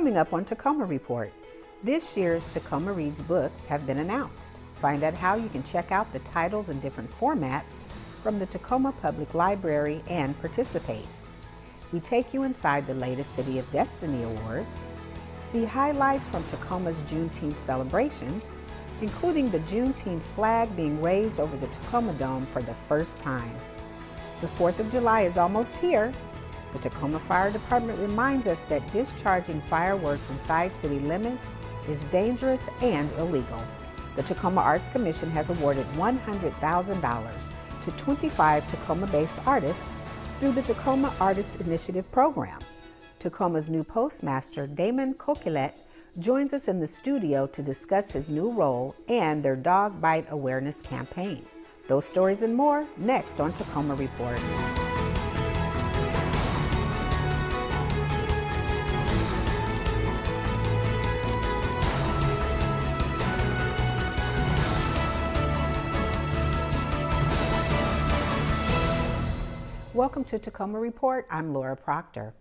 Coming up on Tacoma Report, this year's Tacoma Reads books have been announced. Find out how you can check out the titles in different formats from the Tacoma Public Library and participate. We take you inside the latest City of Destiny Awards, see highlights from Tacoma's Juneteenth celebrations, including the Juneteenth flag being raised over the Tacoma Dome for the first time. The 4th of July is almost here. The Tacoma Fire Department reminds us that discharging fireworks inside city limits is dangerous and illegal. The Tacoma Arts Commission has awarded $100,000 to 25 Tacoma-based artists through the Tacoma Artist Initiative program. Tacoma's new Postmaster Damon Coquillette joins us in the studio to discuss his new role and their dog bite awareness campaign. Those stories and more next on Tacoma Report. Welcome to Tacoma Report. I'm Laura Proctor.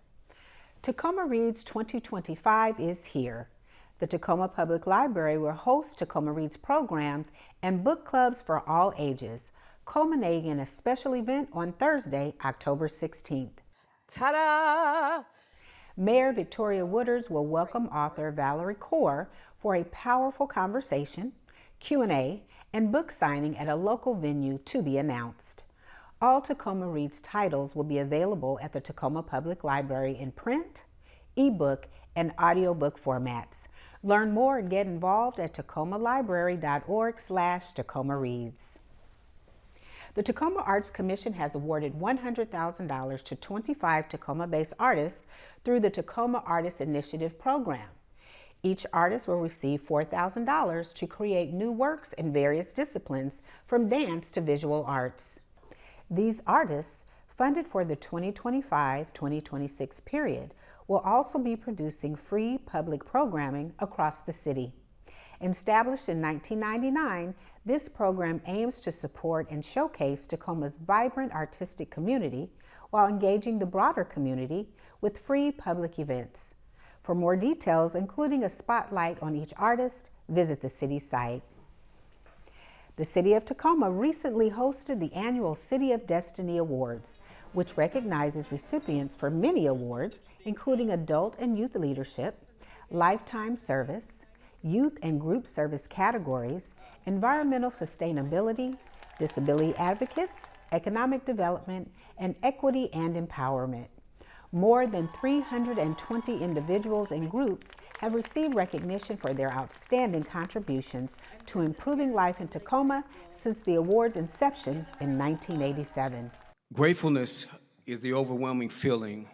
Tacoma Reads 2025 is here. The Tacoma Public Library will host Tacoma Reads programs and book clubs for all ages, culminating in a special event on Thursday, October 16th. Ta-da! Mayor Victoria Wooders will welcome author Valerie Kaur for a powerful conversation, Q&A, and book signing at a local venue to be announced. All Tacoma Reads titles will be available at the Tacoma Public Library in print, ebook, and audiobook formats. Learn more and get involved at tacomalibrary.org/Tacoma Reads. The Tacoma Arts Commission has awarded $100,000 to 25 Tacoma-based artists through the Tacoma Artist Initiative program. Each artist will receive $4,000 to create new works in various disciplines, from dance to visual arts. These artists, funded for the 2025-2026 period, will also be producing free public programming across the city. Established in 1999, this program aims to support and showcase Tacoma's vibrant artistic community while engaging the broader community with free public events. For more details, including a spotlight on each artist, visit the city site. The City of Tacoma recently hosted the annual City of Destiny Awards, which recognizes recipients for many awards, including adult and youth leadership, lifetime service, youth and group service categories, environmental sustainability, disability advocates, economic development, and equity and empowerment. More than 320 individuals and groups have received recognition for their outstanding contributions to improving life in Tacoma since the award's inception in 1987. Gratefulness is the overwhelming feeling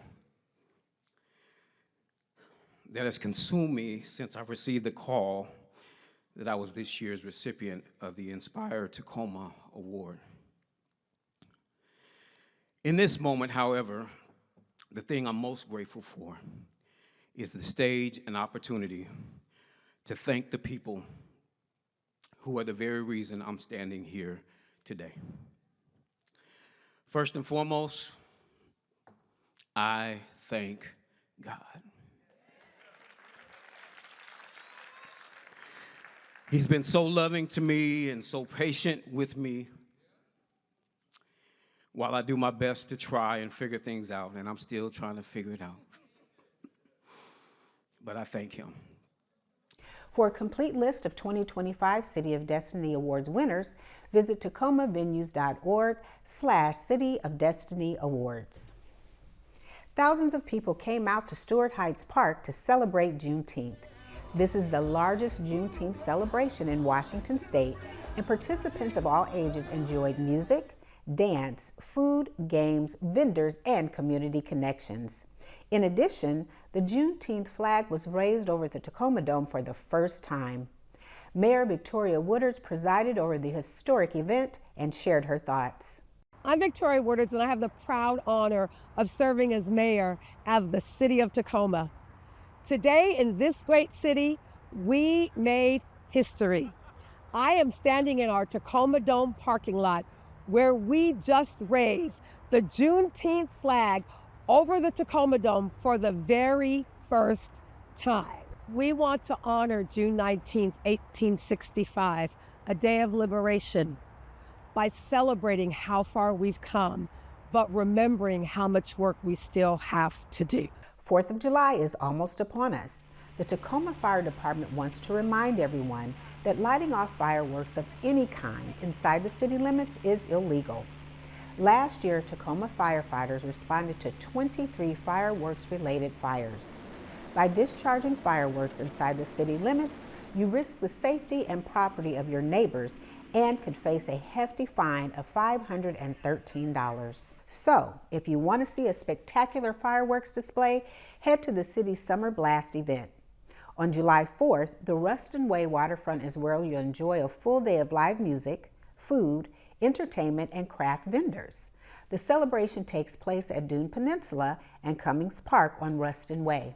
that has consumed me since I received the call that I was this year's recipient of the Inspire Tacoma Award. In this moment, however, the thing I'm most grateful for is the stage and opportunity to thank the people who are the very reason I'm standing here today. First and foremost, I thank God. He's been so loving to me and so patient with me while I do my best to try and figure things out, and I'm still trying to figure it out. But I thank him. For a complete list of 2025 City of Destiny Awards winners, visit tacomavenues.org/City of Destiny Awards. Thousands of people came out to Stewart Heights Park to celebrate Juneteenth. This is the largest Juneteenth celebration in Washington State, and participants of all ages enjoyed music, dance, food, games, vendors, and community connections. In addition, the Juneteenth flag was raised over the Tacoma Dome for the first time. Mayor Victoria Wooders presided over the historic event and shared her thoughts. I'm Victoria Wooders, and I have the proud honor of serving as mayor of the City of Tacoma. Today in this great city, we made history. I am standing in our Tacoma Dome parking lot, where we just raised the Juneteenth flag over the Tacoma Dome for the very first time. We want to honor June 19th, 1865, a day of liberation, by celebrating how far we've come, but remembering how much work we still have to do. 4th of July is almost upon us. The Tacoma Fire Department wants to remind everyone that lighting off fireworks of any kind inside the city limits is illegal. Last year, Tacoma firefighters responded to 23 fireworks-related fires. By discharging fireworks inside the city limits, you risk the safety and property of your neighbors and could face a hefty fine of $513. So, if you want to see a spectacular fireworks display, head to the city's Summer Blast event. On July 4th, the Ruston Way waterfront is where you'll enjoy a full day of live music, food, entertainment, and craft vendors. The celebration takes place at Dune Peninsula and Cummings Park on Ruston Way.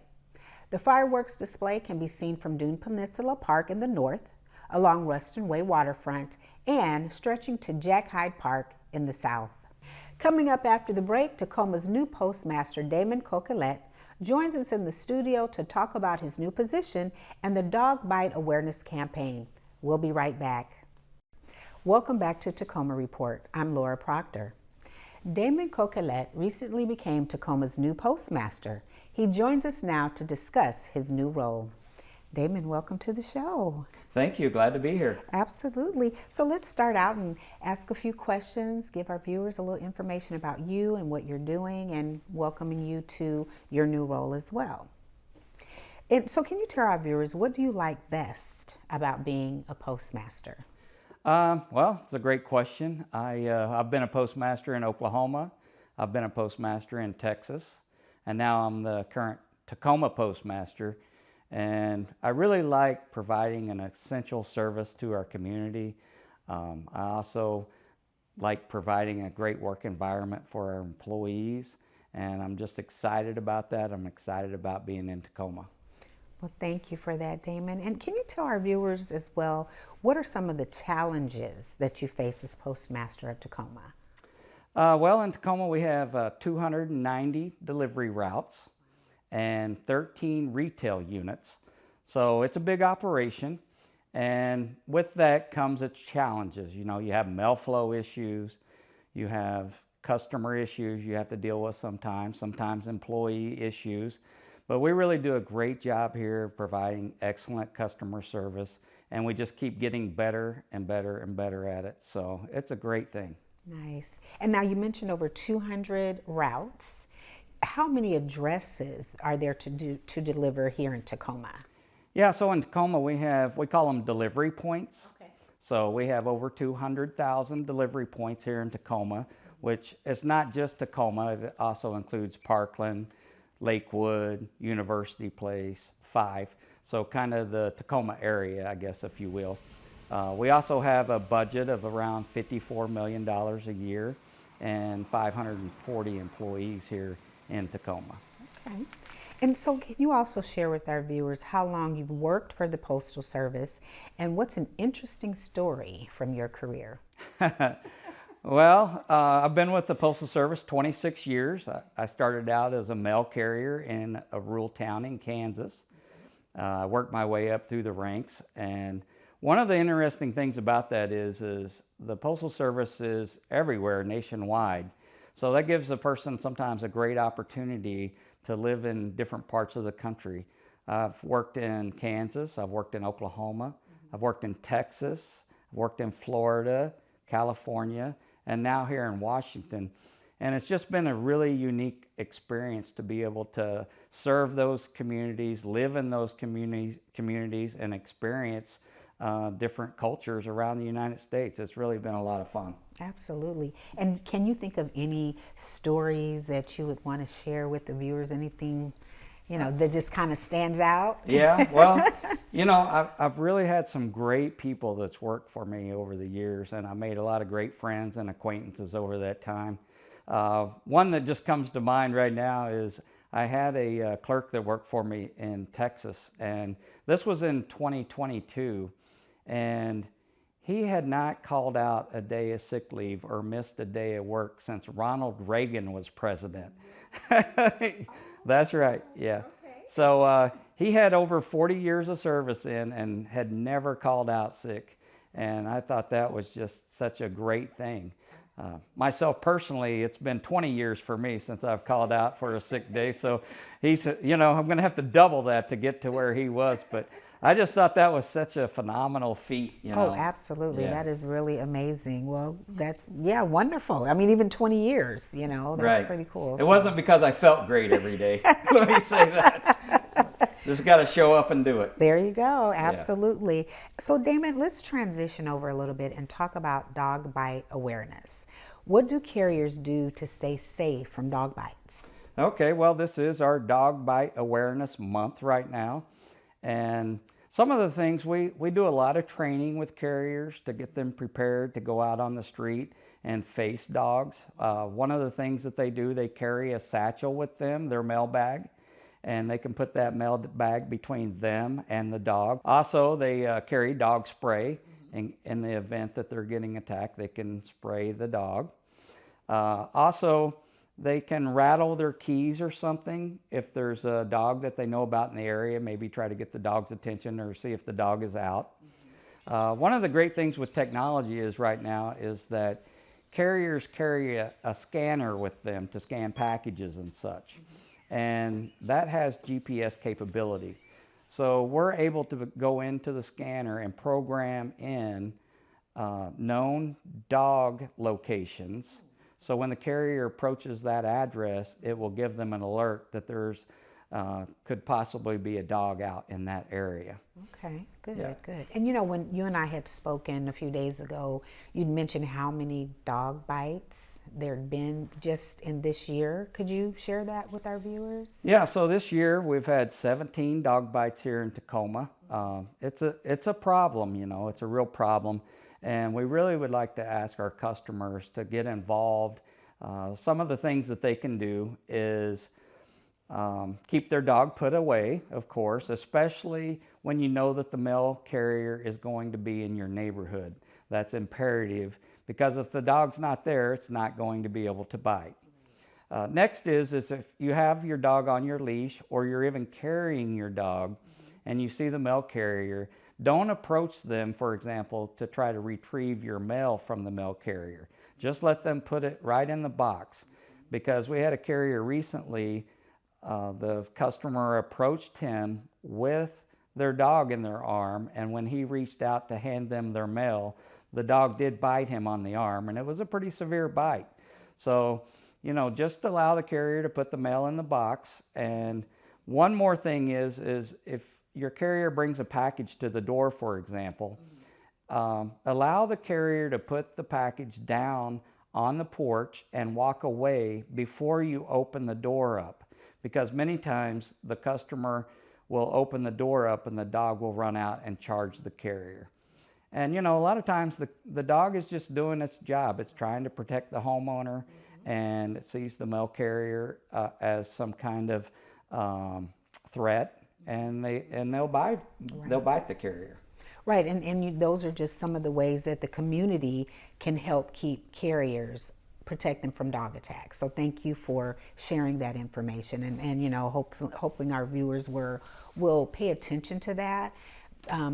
The fireworks display can be seen from Dune Peninsula Park in the north, along Ruston Way waterfront, and stretching to Jack Hyde Park in the south. Coming up after the break, Tacoma's new Postmaster Damon Coquillette joins us in the studio to talk about his new position and the Dog Bite Awareness Campaign. We'll be right back. Welcome back to Tacoma Report. I'm Laura Proctor. Damon Coquillette recently became Tacoma's new postmaster. He joins us now to discuss his new role. Damon, welcome to the show. Thank you. Glad to be here. Absolutely. So let's start out and ask a few questions, give our viewers a little information about you and what you're doing, and welcoming you to your new role as well. And so can you tell our viewers, what do you like best about being a postmaster? Well, it's a great question. I've been a postmaster in Oklahoma. I've been a postmaster in Texas. And now I'm the current Tacoma postmaster. And I really like providing an essential service to our community. I also like providing a great work environment for our employees. And I'm just excited about that. I'm excited about being in Tacoma. Well, thank you for that, Damon. And can you tell our viewers as well, what are some of the challenges that you face as postmaster of Tacoma? Well, in Tacoma, we have 290 delivery routes and 13 retail units. So it's a big operation. And with that comes its challenges. You know, you have mail flow issues, you have customer issues you have to deal with sometimes employee issues. But we really do a great job here providing excellent customer service, and we just keep getting better and better and better at it. So it's a great thing. Nice. And now you mentioned over 200 routes. How many addresses are there to deliver here in Tacoma? Yeah, so in Tacoma we call them delivery points. Okay. So we have over 200,000 delivery points here in Tacoma, which is not just Tacoma, it also includes Parkland, Lakewood, University Place, 5. So kind of the Tacoma area, I guess, if you will. We also have a budget of around $54 million a year and 540 employees here in Tacoma. Okay. And so can you also share with our viewers how long you've worked for the Postal Service and what's an interesting story from your career? Well, I've been with the Postal Service 26 years. I started out as a mail carrier in a rural town in Kansas. I worked my way up through the ranks, and one of the interesting things about that is the Postal Service is everywhere nationwide. So that gives a person sometimes a great opportunity to live in different parts of the country. I've worked in Kansas, I've worked in Oklahoma, I've worked in Texas, I've worked in Florida, California, and now here in Washington. And it's just been a really unique experience to be able to serve those communities, live in those communities and experience different cultures around the United States. It's really been a lot of fun. Absolutely. And can you think of any stories that you would want to share with the viewers? Anything, you know, that just kind of stands out? Yeah, well, you know, I've really had some great people that's worked for me over the years, and I made a lot of great friends and acquaintances over that time. One that just comes to mind right now is I had a clerk that worked for me in Texas, and this was in 2022, and he had not called out a day of sick leave or missed a day of work since Ronald Reagan was president. That's right, yeah. Okay. So he had over 40 years of service in and had never called out sick. And I thought that was just such a great thing. Myself personally, it's been 20 years for me since I've called out for a sick day. So he said, you know, I'm going to have to double that to get to where he was. But I just thought that was such a phenomenal feat, you know. Oh, absolutely. Yeah. That is really amazing. Well, that's, yeah, wonderful. I mean, even 20 years, you know, that's pretty cool. It wasn't because I felt great every day. Let me say that. Just got to show up and do it. There you go. Absolutely. Yeah. So, Damon, let's transition over a little bit and talk about dog bite awareness. What do carriers do to stay safe from dog bites? Okay, well, this is our Dog Bite Awareness Month right now. And some of the things, we do a lot of training with carriers to get them prepared to go out on the street and face dogs. One of the things that they do, they carry a satchel with them, their mail bag, and they can put that mail bag between them and the dog. Also, they carry dog spray. In the event that they're getting attacked, they can spray the dog. Also, they can rattle their keys or something if there's a dog that they know about in the area, maybe try to get the dog's attention or see if the dog is out. One of the great things with technology is right now is that carriers carry a scanner with them to scan packages and such. And that has GPS capability. So we're able to go into the scanner and program in known dog locations. So when the carrier approaches that address, it will give them an alert that there's could possibly be a dog out in that area. Okay, good, good. And you know, when you and I had spoken a few days ago, you'd mentioned how many dog bites there had been just in this year. Could you share that with our viewers? Yeah, so this year we've had 17 dog bites here in Tacoma. It's a problem, you know, it's a real problem. And we really would like to ask our customers to get involved. Some of the things that they can do is keep their dog put away, of course, especially when you know that the mail carrier is going to be in your neighborhood. That's imperative, because if the dog's not there, it's not going to be able to bite. Next is if you have your dog on your leash or you're even carrying your dog and you see the mail carrier, don't approach them, for example, to try to retrieve your mail from the mail carrier. Just let them put it right in the box, because we had a carrier recently. The customer approached him with their dog in their arm, and when he reached out to hand them their mail, the dog did bite him on the arm, and it was a pretty severe bite. So, you know, just allow the carrier to put the mail in the box. And one more thing is if your carrier brings a package to the door, for example, allow the carrier to put the package down on the porch and walk away before you open the door up. Because many times the customer will open the door up and the dog will run out and charge the carrier. And you know, a lot of times the dog is just doing its job. It's trying to protect the homeowner, and it sees the mail carrier as some kind of threat, and they'll bite the carrier. Right, and those are just some of the ways that the community can help keep carriers, protect them from dog attacks. So thank you for sharing that information, and you know, hoping our viewers will pay attention to that,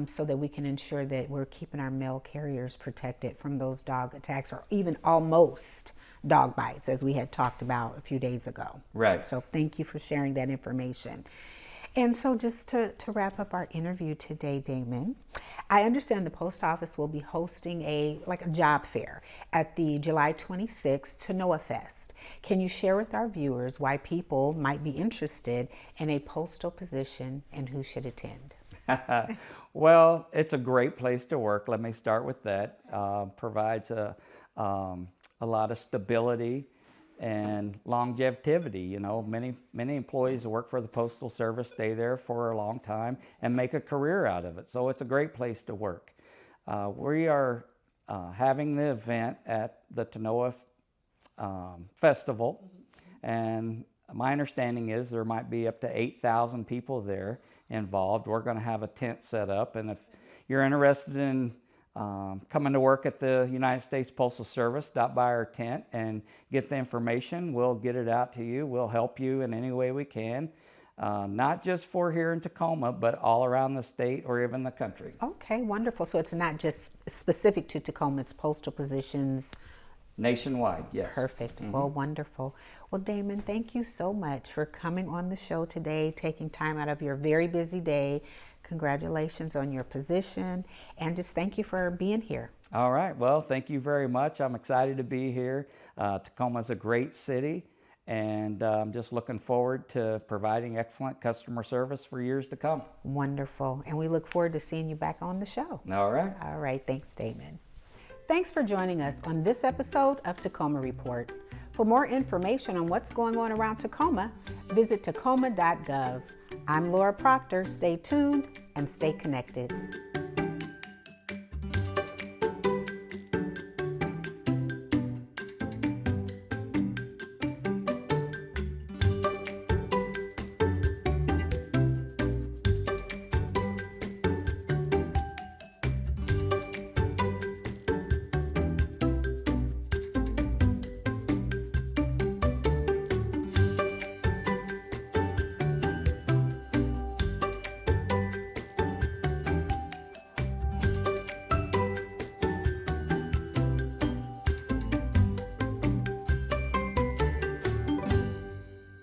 so that we can ensure that we're keeping our mail carriers protected from those dog attacks, or even almost dog bites, as we had talked about a few days ago. Right. So thank you for sharing that information. And so just to wrap up our interview today, Damon, I understand the post office will be hosting a job fair at the July 26th Tanoa Fest. Can you share with our viewers why people might be interested in a postal position and who should attend? Well, it's a great place to work. Let me start with that. Provides a lot of stability and longevity. You know, many employees who work for the Postal Service stay there for a long time and make a career out of it. So it's a great place to work. We are having the event at the Tanoa Festival, and my understanding is there might be up to 8,000 people there involved. We're going to have a tent set up, and if you're interested in coming to work at the United States Postal Service, stop by our tent and get the information. We'll get it out to you. We'll help you in any way we can. not just for here in Tacoma, but all around the state or even the country. Okay, wonderful. So it's not just specific to Tacoma, it's postal positions. Nationwide, yes. Perfect. Well, wonderful. Well, Damon, thank you so much for coming on the show today, taking time out of your very busy day. Congratulations on your position, and just thank you for being here. All right. Well, thank you very much. I'm excited to be here. Tacoma is a great city, and I'm just looking forward to providing excellent customer service for years to come. Wonderful. And we look forward to seeing you back on the show. All right. All right. Thanks, Damon. Thanks for joining us on this episode of Tacoma Report. For more information on what's going on around Tacoma, visit tacoma.gov. I'm Laura Proctor. Stay tuned and stay connected.